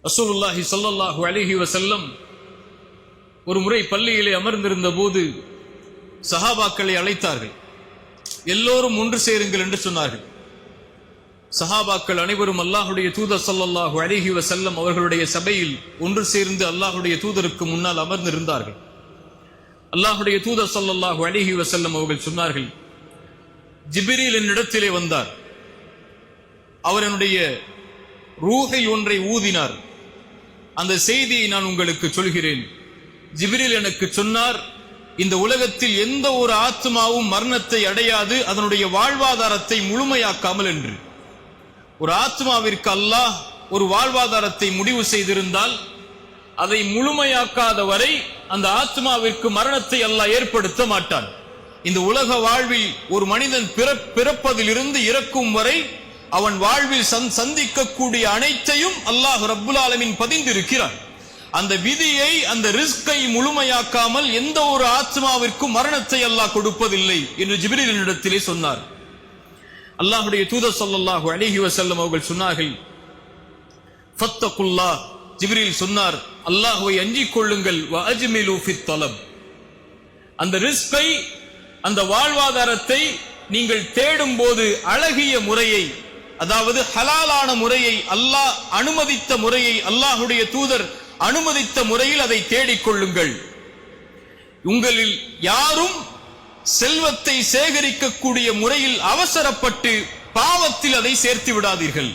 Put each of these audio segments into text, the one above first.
ரசூலுல்லாஹி ஸல்லல்லாஹு அலைஹி வஸல்லம் ஒரு முறை பள்ளியிலே அமர்ந்திருந்த போது சஹாபாக்களை அழைத்தார்கள். எல்லோரும் ஒன்று சேருங்கள் என்று சொன்னார்கள். சஹாபாக்கள் அனைவரும் அல்லாஹுடைய தூதர் ஸல்லல்லாஹு அலைஹி வஸல்லம் அவர்களுடைய சபையில் ஒன்று சேர்ந்து அல்லாஹுடைய தூதருக்கு முன்னால் அமர்ந்திருந்தார்கள். அல்லாஹுடைய தூதர் ஸல்லல்லாஹு அலைஹி வஸல்லம் அவர்கள் சொன்னார்கள், ஜிப்ரீல் என்னிடத்திலே வந்தார். அவர் என்னுடைய ரூஹை ஒன்றை ஊதினார். அந்த செய்தியை நான் உங்களுக்கு சொல்கிறேன். ஜிப்ரீல் எனக்கு சொன்னார், இந்த உலகத்தில் எந்த ஒரு ஆத்மாவும் மரணத்தை அடையாது அதனுடைய வாழ்வாதாரத்தை முழுமையாக்காமல் என்று. ஒரு ஆத்மாவிற்கு அல்லாஹ் ஒரு வாழ்வாதாரத்தை முடிவு செய்திருந்தால் அதை முழுமையாக்காத வரை அந்த ஆத்மாவிற்கு மரணத்தை அல்லாஹ் ஏற்படுத்த மாட்டான். இந்த உலக வாழ்வில் ஒரு மனிதன் பிறப்பதிலிருந்து இறக்கும் வரை அவன் வாழ்வில் சந்திக்கக்கூடிய அனைத்தையும் அல்லாஹ் ரப்புல் ஆலமீன் பதிந்திருக்கிறான். அந்த விதியை, அந்த ரிஸ்கை முழுமையாக்காமல் எந்த ஒரு ஆத்மாவிற்கும் மரணத்தை அல்லாஹ் கொடுப்பதில்லை என்று ஜிப்ரீலினிடத்திலே சொன்னார். அல்லாஹுடைய தூதர் ஸல்லல்லாஹு அலைஹி வஸல்லம் அவர்கள் சொன்னார்கள், ஃபத்தகுல்லாஹ். ஜிப்ரீல் சொன்னார், அல்லாஹ்வை அஞ்சிக் கொள்ளுங்கள். வ அஜ்மிலு ஃபித் தலப். அந்த ரிஸ்கை, அந்த வாழ்வாதாரத்தை நீங்கள் தேடும் போது அழகிய முறையை, அதாவது ஹலாலான முறையை, அல்லாஹ் அனுமதித்த முறையை, அல்லாஹுடைய தூதர் அனுமதித்த முறையில் அதை தேடிக்கொள்ளுங்கள். உங்களில் யாரும் செல்வத்தை சேகரிக்கக்கூடிய முறையில் அவசரப்பட்டு பாவத்தில் அதை சேர்த்து விடாதீர்கள்.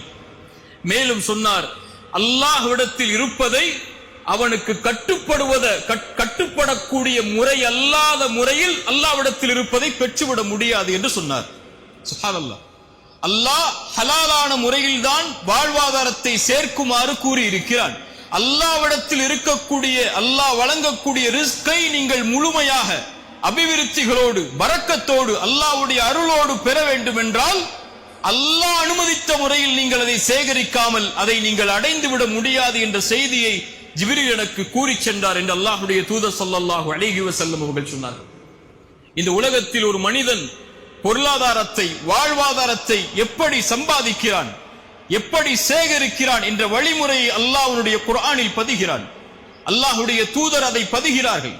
மேலும் சொன்னார், அல்லாஹ்விடத்தில் இருப்பதை அவனுக்கு கட்டுப்படக்கூடிய முறை அல்லாத முறையில் அல்லாஹ்விடத்தில் இருப்பதை பெற்றுவிட முடியாது என்று சொன்னார். சுப்ஹானல்லாஹ். அல்லாஹ் ஹலாலான முறையில் தான் வாழ்வாதாரத்தை சேர்க்குமாறு கூறியிருக்கிறான். அல்லாஹ்விடத்தில் இருக்கக்கூடிய, அல்லாஹ் வழங்கக்கூடிய ரிஸ்கை நீங்கள் முழுமையாக அபிவிருத்திகளோடு, பரக்கத்தோடு, அல்லாஹ்வுடைய அருளோடு பெற வேண்டும் என்றால் அல்லாஹ் அனுமதித்த முறையில் நீங்கள் அதை சேகரிக்காமல் அதை நீங்கள் அடைந்து விட முடியாது என்ற செய்தியை ஜிப்ரீல் எனக்கு கூறி சென்றார் என்று அல்லாஹ்வுடைய தூதர் ஸல்லல்லாஹு அலைஹி வஸல்லம் அவர்கள் சொன்னார்கள். இந்த உலகத்தில் ஒரு மனிதன் பொருளாதாரத்தை, வாழ்வாதாரத்தை எப்படி சம்பாதிக்கிறான், எப்படி சேகரிக்கிறான் என்ற வழிமுறையை அல்லாஹ்வுடைய குர்ஆனில் பதிகிறான். அல்லாஹ்வுடைய தூதர் அதை பதிகிறார்கள்.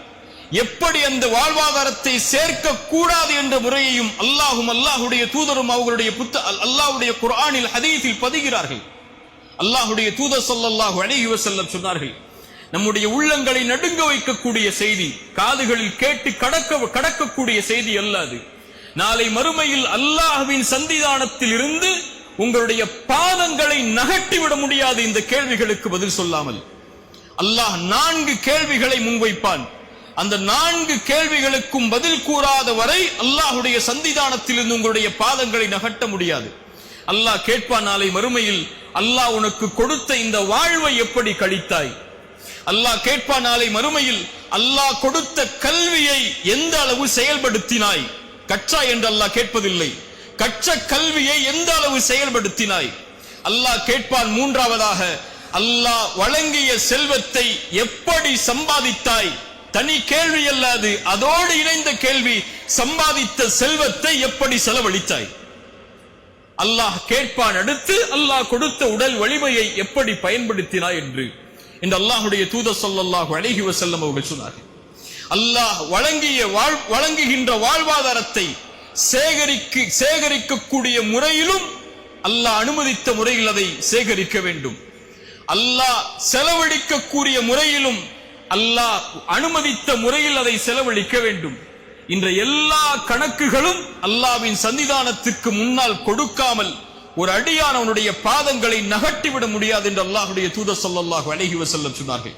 எப்படி அந்த வாழ்வாதாரத்தை சேர்க்க கூடாது என்ற முறையையும் அல்லாஹும் அல்லாஹ்வுடைய தூதரும் அவர்களுடைய அல்லாஹ்வுடைய குர்ஆனில் ஹதீஸில் பதிகிறார்கள். அல்லாஹ்வுடைய தூதர் ஸல்லல்லாஹு அலைஹி வஸல்லம் சொன்னார்கள், நம்முடைய உள்ளங்களை நடுங்க வைக்கக்கூடிய செய்தி, காதுகளில் கேட்டு கடக்கக்கூடிய செய்தி அல்லாது. நாளை மறுமையில் அல்லாஹ்வின் சன்னிதானத்தில் இருந்து உங்களுடைய பாதங்களை நகட்டிவிட முடியாது இந்த கேள்விகளுக்கு பதில் சொல்லாமல். அல்லாஹ் 4 கேள்விகளை முன்வைப்பான். அந்த 4 கேள்விகளுக்கும் பதில் கூறாத வரை அல்லாஹ்வுடைய சன்னிதானத்தில் இருந்து உங்களுடைய பாதங்களை நகட்ட முடியாது. அல்லாஹ் கேட்பான் நாளை மறுமையில், அல்லாஹ் உனக்கு கொடுத்த இந்த வாழ்வை எப்படி கழித்தாய்? அல்லாஹ் கேட்பான் நாளை மறுமையில், அல்லாஹ் கொடுத்த கல்வியை எந்த அளவு செயல்படுத்தினாய்? கற்றாய் என்று அல்லாஹ் கேட்பதில்லை, கற்ற கல்வியை எந்த அளவு செயல்படுத்தினாய்? அல்லாஹ் கேட்பான் மூன்றாவதாக, அல்லாஹ் வழங்கிய செல்வத்தை எப்படி சம்பாதித்தாய்? தனி கேள்வி அல்லாது, அதோடு இணைந்த கேள்வி, சம்பாதித்த செல்வத்தை எப்படி செலவழித்தாய்? அல்லாஹ் கேட்பான் அடுத்து, அல்லாஹ் கொடுத்த உடல் வலிமையை எப்படி பயன்படுத்தினாய் என்று அல்லாஹ்வுடைய தூதர் ஸல்லல்லாஹு அலைஹி வஸல்லம் அவர்கள் சொன்னார்கள். அல்லாஹ் வழங்குகின்ற வாழ்வாதாரத்தை சேகரிக்கக்கூடிய முறையிலும் அல்லாஹ் அனுமதித்த முறையில் அதை சேகரிக்க வேண்டும். அல்லாஹ் செலவழிக்கக்கூடிய முறையிலும் அல்லாஹ் அனுமதித்த முறையில் அதை செலவழிக்க வேண்டும். இன்ற எல்லா கணக்குகளும் அல்லாஹ்வின் சன்னிதானத்திற்கு முன்னால் கொடுக்காமல் ஒரு அடியான் அவனுடைய பாதங்களை நகட்டிவிட முடியாது என்று அல்லாஹ்வுடைய தூதர் ஸல்லல்லாஹு அலைஹி வஸல்லம் சொன்னார்கள்.